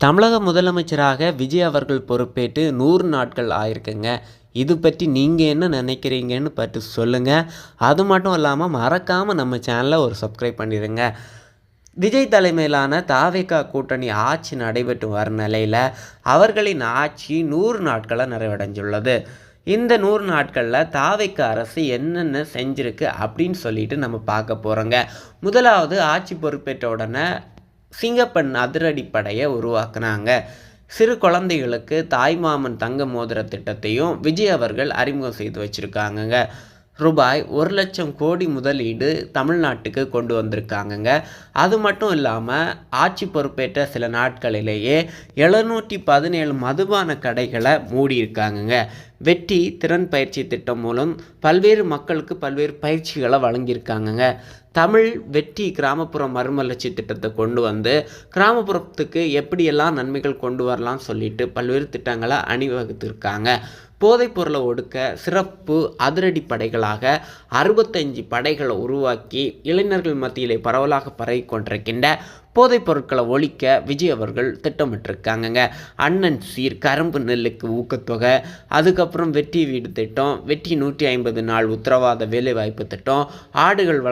தமிழக முதலமைச்சராக விஜய் அவர்கள் பொறுப்பேற்று 100 நாட்கள் ஆயிருக்குங்க. இது பற்றி நீங்கள் என்ன நினைக்கிறீங்கன்னு பற்றி சொல்லுங்கள். அது மட்டும் இல்லாமல் மறக்காமல் நம்ம சேனலை ஒரு சப்ஸ்கிரைப் பண்ணிடுங்க. விஜய் தலைமையிலான தாவேகா கூட்டணி ஆட்சி நடைபெற்று வரும் நிலையில் அவர்களின் ஆட்சி 100 நாட்களை நிறைவடைஞ்சுள்ளது. இந்த 100 நாட்களில் தாவேகா அரசு என்னென்ன செஞ்சுருக்கு அப்படின்னு சொல்லிட்டு நம்ம பார்க்க போகிறோங்க. முதலாவது, ஆட்சி பொறுப்பேற்ற உடனே சிங்கப்பெண் அதிரடிப்படையை உருவாக்குனாங்க. சிறு குழந்தைகளுக்கு தாய்மாமன் தங்க மோதிர திட்டத்தையும் விஜய் அவர்கள் அறிமுகம் செய்து வச்சுருக்காங்கங்க. ரூபாய் 1,00,000 கோடி முதலீடு தமிழ்நாட்டுக்கு கொண்டு வந்திருக்காங்கங்க. அது மட்டும் இல்லாமல் ஆட்சி பொறுப்பேற்ற சில நாட்களிலேயே 717 மதுபான கடைகளை மூடியிருக்காங்கங்க. வெற்றி திறன் பயிற்சி திட்டம் மூலம் பல்வேறு மக்களுக்கு பல்வேறு பயிற்சிகளை வழங்கியிருக்காங்கங்க. தமிழ் வெற்றி கிராமப்புற மறுமலர்ச்சி திட்டத்தை கொண்டு வந்து கிராமப்புறத்துக்கு எப்படியெல்லாம் நன்மைகள் கொண்டு வரலாம்னு சொல்லிட்டு பல்வேறு திட்டங்களை அணிவகுத்திருக்காங்க. போதைப் பொருளை ஒடுக்க சிறப்பு அதிரடி படைகளாக 65 படைகளை உருவாக்கி இளைஞர்கள் மத்தியிலே பரவலாக பரவி கொண்டிருக்கின்ற போதைப் பொருட்களை ஒழிக்க விஜய் அவர்கள் திட்டமிட்டிருக்காங்கங்க. அண்ணன் சீர், கரும்பு நெல்லுக்கு ஊக்கத்தொகை, அதுக்கப்புறம் வெற்றி வீடு திட்டம், வெற்றி 150 நாள் உத்தரவாத வேலைவாய்ப்பு திட்டம், ஆடுகள்